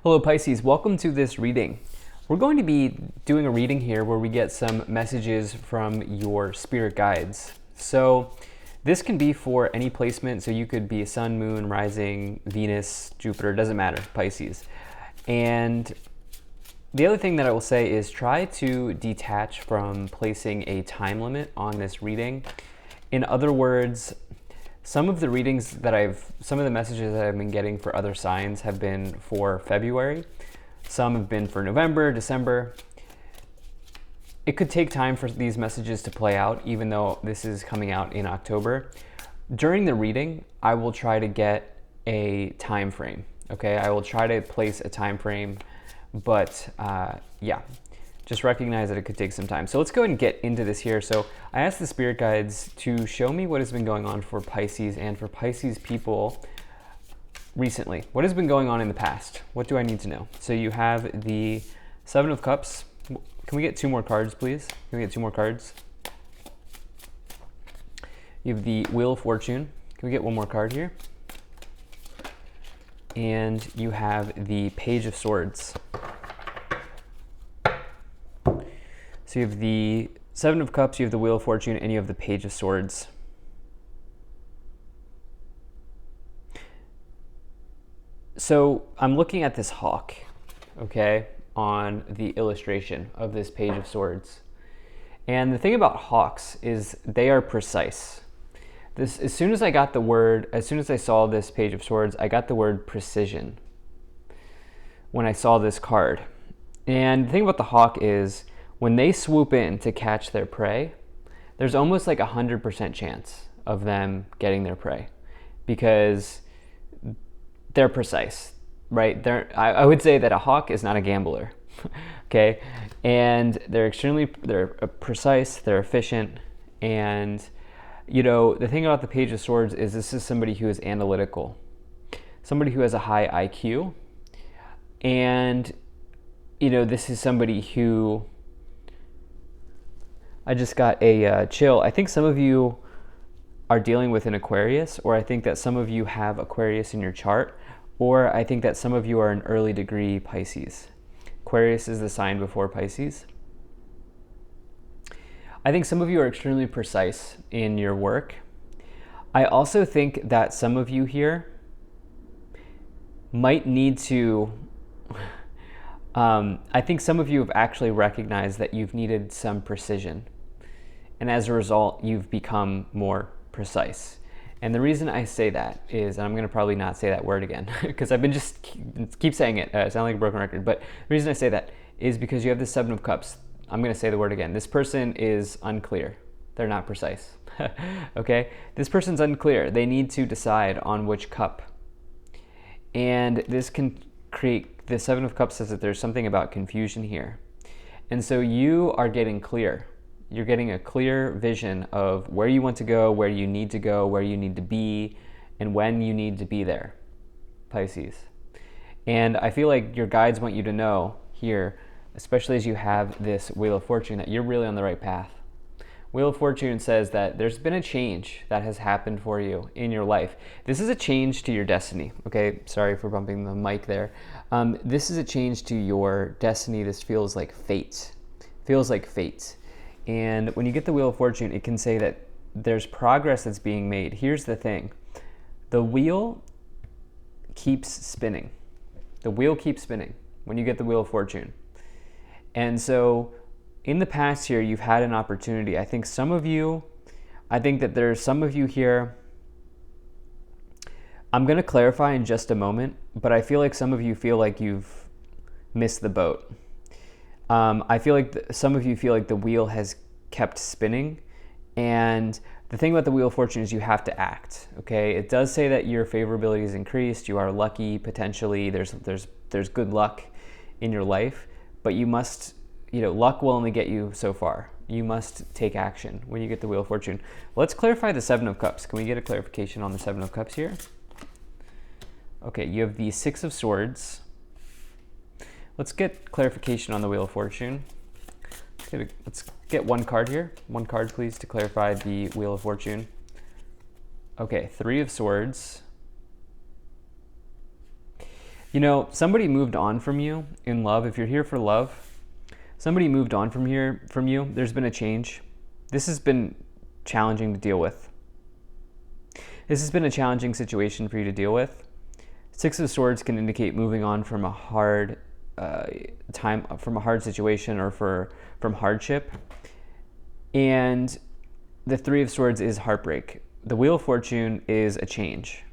Hello Pisces, welcome to this reading. We're going to be doing a reading here where we get some messages from your spirit guides. So this can be for any placement, so you could be Sun, Moon, Rising, Venus, Jupiter, doesn't matter, Pisces. And the other thing that I will say is try to detach from placing a time limit on this reading. In other words, some of the messages that I've been getting for other signs have been for February. Some have been for November, December. It could take time for these messages to play out, even though this is coming out in October. During the reading, I will try to get a time frame, okay? I will try to place a time frame, but yeah. Just recognize that it could take some time. So let's go ahead and get into this here. So I asked the spirit guides to show me what has been going on for Pisces and for Pisces people recently. What has been going on in the past? What do I need to know? So you have the Seven of Cups. Can we get two more cards, please? Can we get two more cards? You have the Wheel of Fortune. Can we get one more card here? And you have the Page of Swords. So you have the Seven of Cups, you have the Wheel of Fortune, and you have the Page of Swords. So I'm looking at this hawk, okay, on the illustration of this Page of Swords. And the thing about hawks is they are precise. As soon as I saw this Page of Swords, I got the word precision when I saw this card. And the thing about the hawk is, when they swoop in to catch their prey, there's almost like 100% chance of them getting their prey because they're precise, right? I would say that a hawk is not a gambler, okay? And they're precise, they're efficient, and you know, the thing about the Page of Swords is this is somebody who is analytical, somebody who has a high IQ, and you know, this is somebody who, I just got a chill. I think some of you are dealing with an Aquarius, or I think that some of you have Aquarius in your chart, or I think that some of you are an early degree Pisces. Aquarius is the sign before Pisces. I think some of you are extremely precise in your work. I also think that some of you here might need to I think some of you have actually recognized that you've needed some precision. And as a result, you've become more precise. And the reason I say that is, and I'm going to probably not say that word again, because I've been just keep saying it. I sound like a broken record. But the reason I say that is because you have the Seven of Cups. I'm going to say the word again. This person is unclear. They're not precise. Okay? This person's unclear. They need to decide on which cup. And this can create, the Seven of Cups says that there's something about confusion here. And so you are getting clear. You're getting a clear vision of where you want to go, where you need to go, where you need to be, and when you need to be there, Pisces. And I feel like your guides want you to know here, especially as you have this Wheel of Fortune, that you're really on the right path. Wheel of Fortune says that there's been a change that has happened for you in your life. This is a change to your destiny. Okay, sorry for bumping the mic there. This is a change to your destiny. This feels like fate. Feels like fate. And when you get the Wheel of Fortune, it can say that there's progress that's being made. Here's the thing. The wheel keeps spinning. The wheel keeps spinning when you get the Wheel of Fortune. And so in the past here, you've had an opportunity. I think that there's some of you here. I'm going to clarify in just a moment, but I feel like some of you feel like you've missed the boat. I feel like some of you feel like the wheel has kept spinning, and the thing about the Wheel of Fortune is you have to act, okay? It does say that your favorability is increased, you are lucky, potentially, there's good luck in your life, but you must, luck will only get you so far. You must take action when you get the Wheel of Fortune. Let's clarify the Seven of Cups. Can we get a clarification on the Seven of Cups here? Okay, you have the Six of Swords. Let's get clarification on the Wheel of Fortune. Let's get one card here. One card, please, to clarify the Wheel of Fortune. Okay, Three of Swords. You know, somebody moved on from you in love. If you're here for love, somebody moved on from you. There's been a change. This has been challenging to deal with. This has been a challenging situation for you to deal with. Six of Swords can indicate moving on from a hard from a hard situation or from hardship. And the Three of Swords is heartbreak. The Wheel of Fortune is a change.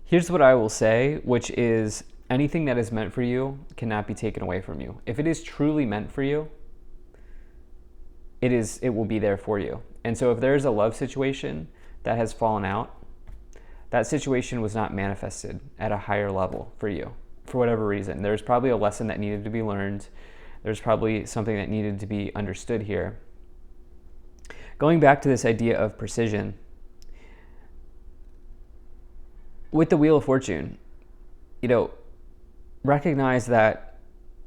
Here's what I will say, which is anything that is meant for you cannot be taken away from you. If it is truly meant for you, it will be there for you. And so if there's a love situation that has fallen out, that situation was not manifested at a higher level for you for whatever reason. There's probably a lesson that needed to be learned. There's probably something that needed to be understood here. Going back to this idea of precision, with the Wheel of Fortune, you know, recognize that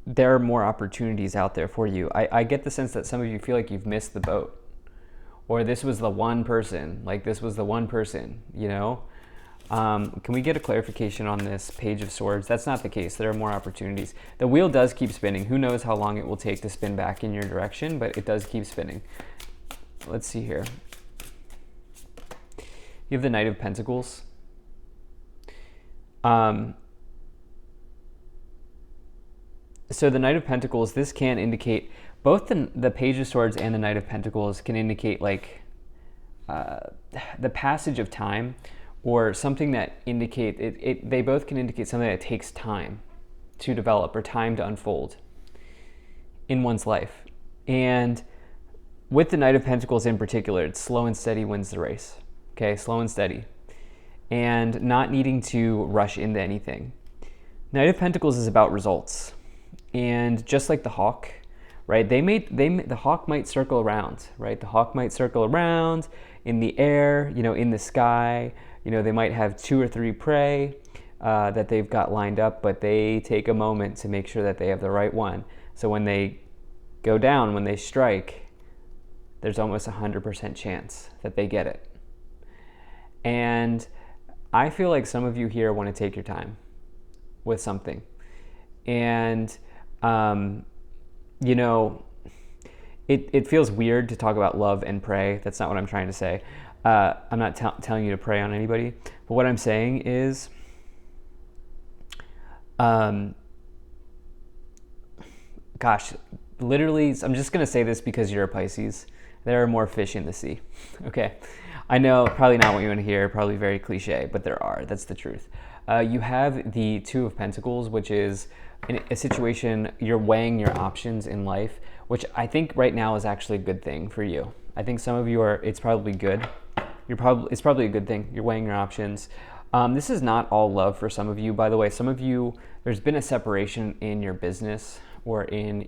there are more opportunities out there for you. I get the sense that some of you feel like you've missed the boat, or this was the one person, you know? Can we get a clarification on this Page of Swords? That's not the case. There are more opportunities. The wheel does keep spinning. Who knows how long it will take to spin back in your direction, but it does keep spinning. Let's see here. You have the Knight of Pentacles. So the Knight of Pentacles, this can indicate, both the Page of Swords and the Knight of Pentacles can indicate like the passage of time, or something that indicate, they both can indicate something that takes time to develop or time to unfold in one's life. And with the Knight of Pentacles in particular, it's slow and steady wins the race. Okay, slow and steady. And not needing to rush into anything. Knight of Pentacles is about results. And just like the hawk, right? The hawk might circle around, right? The hawk might circle around in the air, you know, in the sky. You know, they might have 2 or 3 prey that they've got lined up, but they take a moment to make sure that they have the right one. So when they go down, when they strike, there's almost 100% chance that they get it. And I feel like some of you here want to take your time with something. And, you know, it feels weird to talk about love and pray. That's not what I'm trying to say. I'm not telling you to pray on anybody. But what I'm saying is, gosh, literally, I'm just going to say this because you're a Pisces. There are more fish in the sea. Okay. I know, probably not what you want to hear, probably very cliche, but there are. That's the truth. You have the Two of Pentacles, which is in a situation you're weighing your options in life, which I think right now is actually a good thing for you. I think some of you are, it's probably good. It's probably a good thing. You're weighing your options. This is not all love for some of you, by the way. Some of you, there's been a separation in your business or in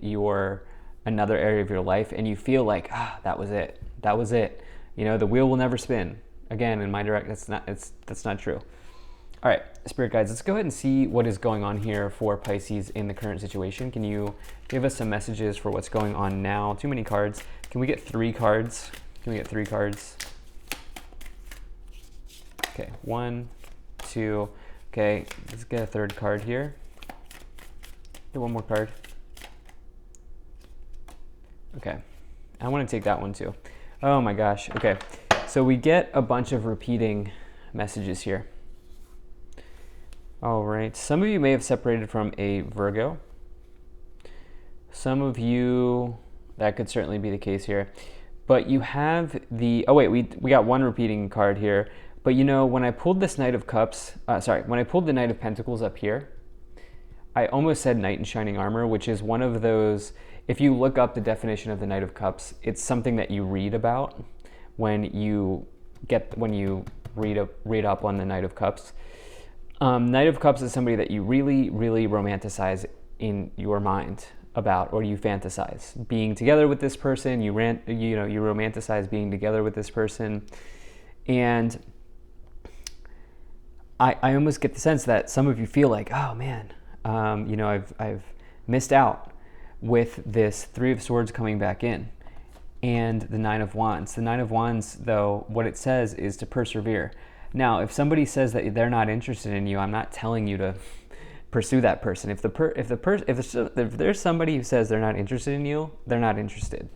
another area of your life, and you feel like, that was it. That was it. You know, the wheel will never spin. Again, in my that's not true. All right, Spirit Guides, let's go ahead and see what is going on here for Pisces in the current situation. Can you give us some messages for what's going on now? Too many cards. Can we get 3 cards? Can we get 3 cards? Okay, 1, 2. Okay, let's get a 3rd card here. Get 1 more card. Okay, I want to take that one too. Oh my gosh. Okay, so we get a bunch of repeating messages here. All right, some of you may have separated from a Virgo. Some of you, that could certainly be the case here. But you have the, oh wait, we got 1 repeating card here. But you know, when I pulled this Knight of Cups, when I pulled the Knight of Pentacles up here, I almost said Knight in Shining Armor, which is one of those, if you look up the definition of the Knight of Cups, it's something that you read about when you read up on the Knight of Cups. Knight of Cups is somebody that you really, really romanticize in your mind about, or you fantasize being together with this person. You romanticize being together with this person, and I almost get the sense that some of you feel like, oh man, I've missed out with this 3 of Swords coming back in, and the 9 of Wands. The 9 of Wands, though, what it says is to persevere. Now, if somebody says that they're not interested in you, I'm not telling you to pursue that person. If there's somebody who says they're not interested in you, they're not interested.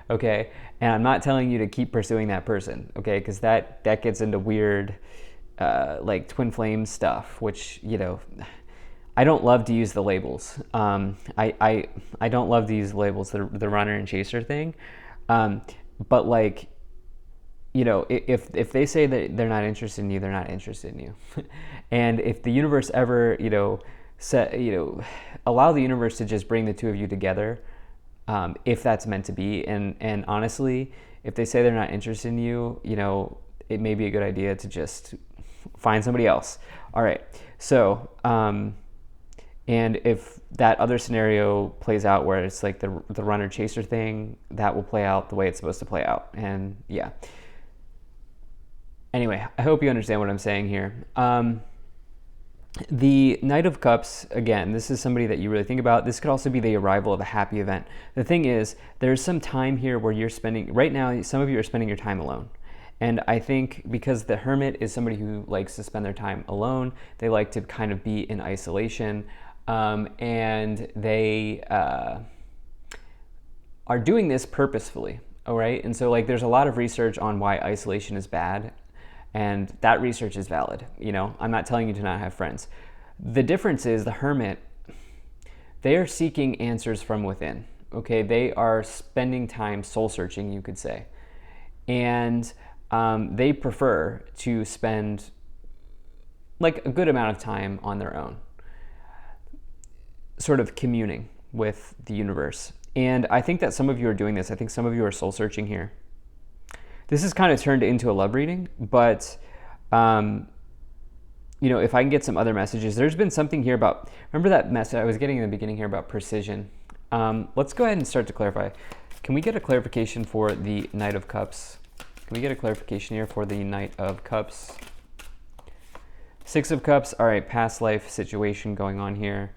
Okay? And I'm not telling you to keep pursuing that person, okay? Because that gets into weird like twin flame stuff, which, you know, I don't love to use the labels. I don't love to use labels, the runner and chaser thing. But like, you know, if they say that they're not interested in you, they're not interested in you. And if the universe ever, you know, allow the universe to just bring the two of you together, if that's meant to be. And honestly, if they say they're not interested in you, you know, it may be a good idea to just find somebody else. All right. So, and if that other scenario plays out where it's like the runner chaser thing, that will play out the way it's supposed to play out. And yeah. Anyway, I hope you understand what I'm saying here. The Knight of Cups, again, this is somebody that you really think about. This could also be the arrival of a happy event. The thing is, there's some time here where you're spending, right now, some of you are spending your time alone. And I think because the Hermit is somebody who likes to spend their time alone, they like to kind of be in isolation, and they are doing this purposefully, all right? And so like there's a lot of research on why isolation is bad, and that research is valid. You know, I'm not telling you to not have friends. The difference is the Hermit, they are seeking answers from within, okay? They are spending time soul searching, you could say. And they prefer to spend like a good amount of time on their own, sort of communing with the universe. And I think that some of you are doing this. I think some of you are soul searching here. This is kind of turned into a love reading, but you know, if I can get some other messages, there's been something here about, remember that message I was getting in the beginning here about precision. Let's go ahead and start to clarify. Can we get a clarification for the Knight of Cups? Can we get a clarification here for the Knight of Cups? Six of Cups, all right, past life situation going on here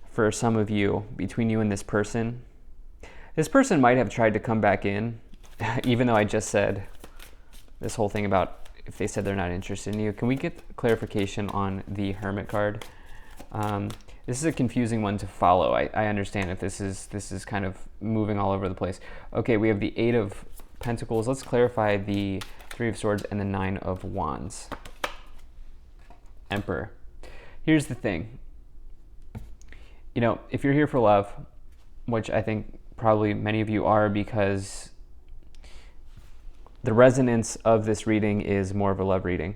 for some of you, between you and this person. This person might have tried to come back in, even though I just said this whole thing about if they said they're not interested in you. Can we get clarification on the Hermit card? This is a confusing one to follow. I understand if this is kind of moving all over the place. Okay, we have the Eight of Pentacles. Let's clarify the Three of Swords and the Nine of Wands. Emperor. Here's the thing. You know, if you're here for love, which I think probably many of you are, because the resonance of this reading is more of a love reading.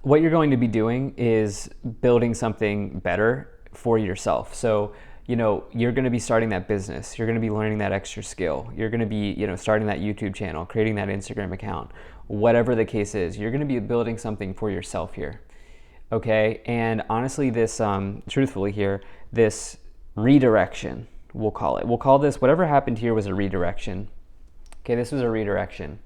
What you're going to be doing is building something better for yourself. So, you know, you're going to be starting that business. You're going to be learning that extra skill. You're going to be, you know, starting that YouTube channel, creating that Instagram account, whatever the case is. You're going to be building something for yourself here. Okay? And honestly, this, truthfully here, this redirection, we'll call it. We'll call this, whatever happened here was a redirection. Okay, this was a redirection.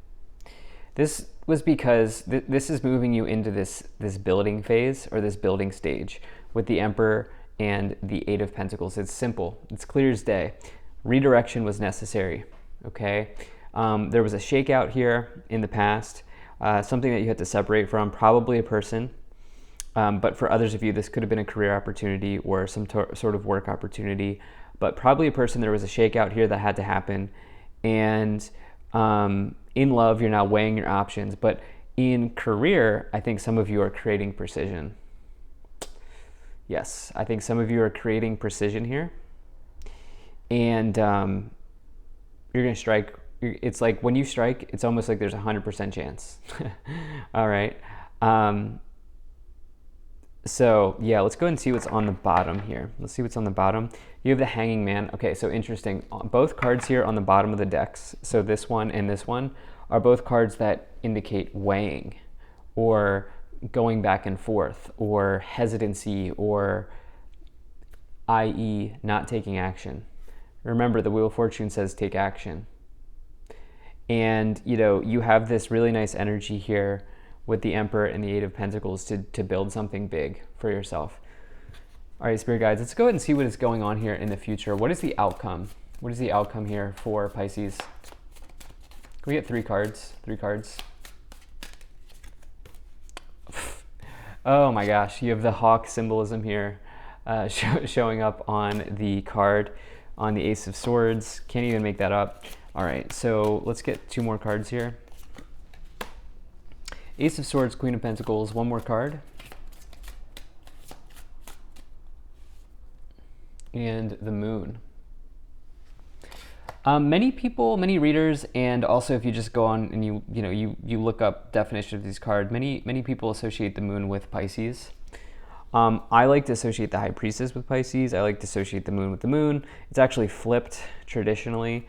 This was because this is moving you into this building phase, or this building stage with the Emperor and the Eight of Pentacles. It's simple. It's clear as day. Redirection was necessary, okay? There was a shakeout here in the past, something that you had to separate from, probably a person. But for others of you, this could have been a career opportunity or some sort of work opportunity. But probably a person, there was a shakeout here that had to happen. And in love, you're now weighing your options. But in career, I think some of you are creating precision. Yes, I think some of you are creating precision here. And you're going to strike. It's like when you strike, it's almost like there's a 100% chance. All right. So yeah, let's go ahead and see what's on the bottom here. Let's see what's on the bottom. You have the Hanging Man. Okay, so interesting. Both cards here on the bottom of the decks, so this one and this one, are both cards that indicate weighing or going back and forth or hesitancy, or i.e. not taking action. Remember, the Wheel of Fortune says take action. And you know, you have this really nice energy here with the Emperor and the Eight of Pentacles to build something big for yourself. All right, Spirit Guides, let's go ahead and see what is going on here in the future. What is the outcome? What is the outcome here for Pisces? we get 3 cards? 3 cards. Oh my gosh, you have the hawk symbolism here showing up on the card, on the Ace of Swords. Can't even make that up. All right, so let's get 2 more cards here. Ace of Swords, Queen of Pentacles, 1 more card. And the Moon. Many people, many readers, and also if you just go on and you look up definition of these cards, many people associate the Moon with Pisces. I like to associate the High Priestess with Pisces. I like to associate the Moon with the Moon. It's actually flipped traditionally,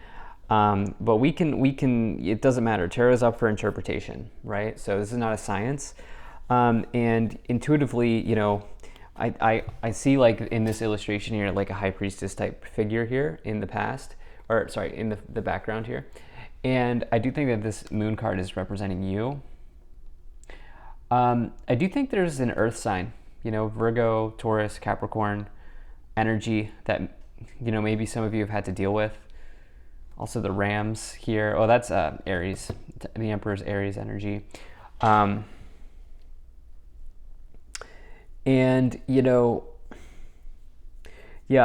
but we can. It doesn't matter. Tarot is up for interpretation, right? So this is not a science, and intuitively, I see like in this illustration here, like a High Priestess type figure here in the past. Or sorry, in the background here. And I do think that this Moon card is representing you. I do think there's an earth sign, Virgo, Taurus, Capricorn energy that, maybe some of you have had to deal with. Also the Rams here. Oh, that's Aries, the Emperor's Aries energy. And, yeah,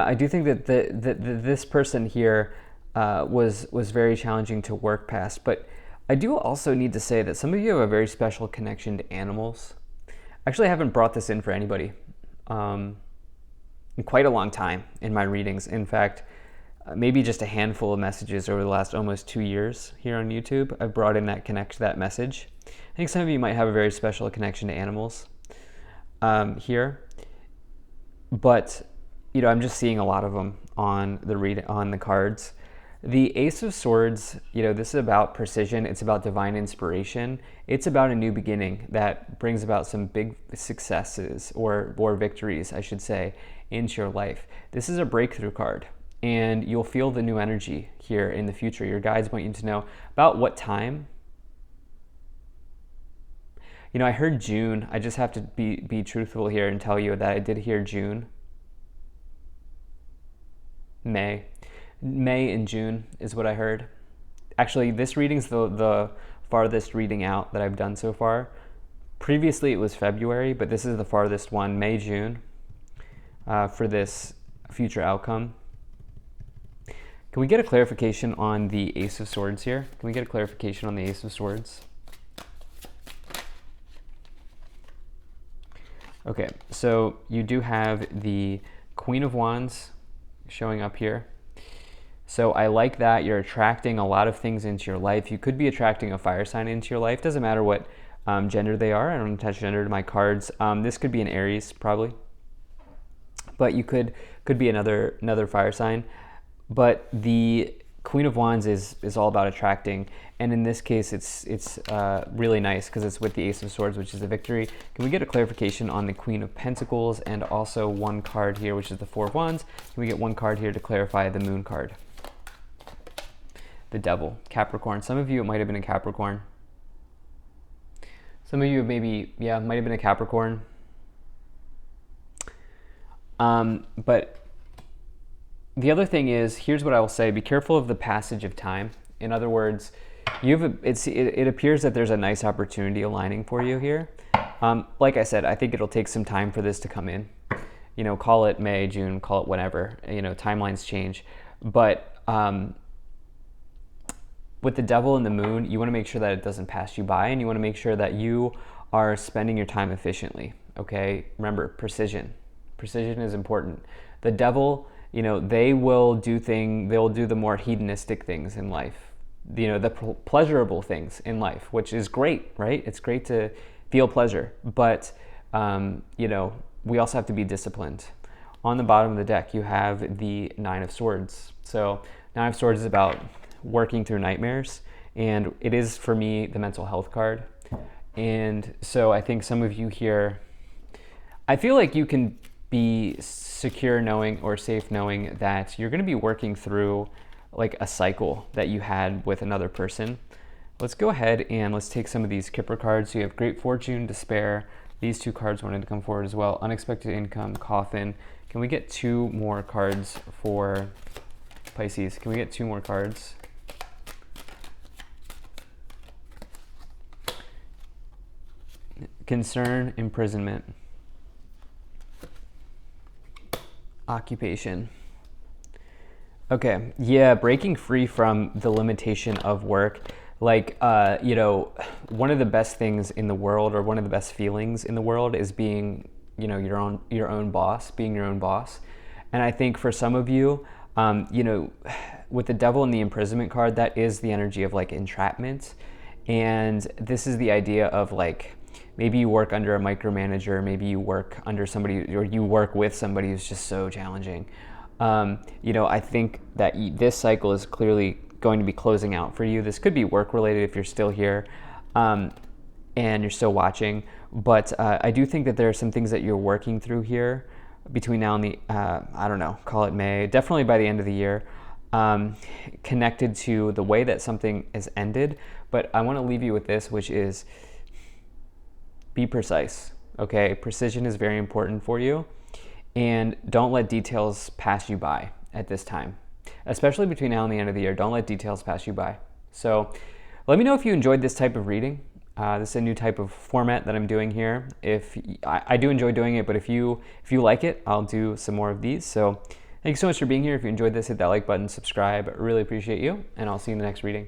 I do think that this person here was very challenging to work past, but I do also need to say that some of you have a very special connection to animals. Actually, I haven't brought this in for anybody in quite a long time in my readings. In fact, maybe just a handful of messages over the last almost 2 years here on YouTube. I've brought in that message. I think some of you might have a very special connection to animals here, but I'm just seeing a lot of them on the cards. The Ace of Swords, this is about precision. It's about divine inspiration. It's about a new beginning that brings about some big successes or victories, I should say, into your life. This is a breakthrough card, and you'll feel the new energy here in the future. Your guides want you to know about what time. I heard June. I just have to be truthful here and tell you that I did hear June. May and June is what I heard. Actually, this reading's the farthest reading out that I've done so far. Previously, it was February, but this is the farthest one, May, June, for this future outcome. Can we get a clarification on the Ace of Swords here? Can we get a clarification on the Ace of Swords? Okay, so you do have the Queen of Wands showing up here. So I like that you're attracting a lot of things into your life. You could be attracting a fire sign into your life. Doesn't matter what gender they are. I don't attach gender to my cards. This could be an Aries probably, but you could be another fire sign. But the Queen of Wands is all about attracting, and in this case, it's really nice because it's with the Ace of Swords, which is a victory. Can we get a clarification on the Queen of Pentacles and also 1 card here, which is the Four of Wands? Can we get 1 card here to clarify the Moon card? The Devil, Capricorn. Some of you, it might have been a Capricorn. Some of you maybe, might have been a Capricorn. But the other thing is, here's what I will say: be careful of the passage of time. In other words, it appears that there's a nice opportunity aligning for you here. Like I said, I think it'll take some time for this to come in. Call it May, June, call it whatever. Timelines change, but with the Devil and the Moon, you want to make sure that it doesn't pass you by, and you want to make sure that you are spending your time efficiently. Okay, remember, precision. Precision is important. The Devil, they'll do the more hedonistic things in life, the pleasurable things in life, which is great, right? It's great to feel pleasure, but we also have to be disciplined. On the bottom of the deck, you have the Nine of Swords. So Nine of Swords is about working through nightmares, and it is, for me, the mental health card. And so I think some of you here, I feel like you can be secure knowing or safe knowing that you're going to be working through like a cycle that you had with another person. Let's go ahead and let's take some of these Kipper cards. So you have Great Fortune, Despair. These 2 cards wanted to come forward as well. Unexpected Income, Coffin. Can we get 2 more cards for Pisces? Can we get 2 more cards? Concern, imprisonment. Occupation. Okay, yeah, breaking free from the limitation of work. Like, one of the best things in the world, or one of the best feelings in the world, is being, your own boss, being your own boss. And I think for some of you, with the devil and the imprisonment card, that is the energy of like entrapment. And this is the idea of like, maybe you work under a micromanager, maybe you work under somebody, or you work with somebody who's just so challenging. I think that this cycle is clearly going to be closing out for you. This could be work related if you're still here and you're still watching. But I do think that there are some things that you're working through here between now and the, call it May, definitely by the end of the year, connected to the way that something is ended. But I want to leave you with this, which is be precise, okay? Precision is very important for you. And don't let details pass you by at this time, especially between now and the end of the year. Don't let details pass you by. So let me know if you enjoyed this type of reading. This is a new type of format that I'm doing here. If I do enjoy doing it, but if you like it, I'll do some more of these. So thank you so much for being here. If you enjoyed this, hit that like button, subscribe. I really appreciate you, and I'll see you in the next reading.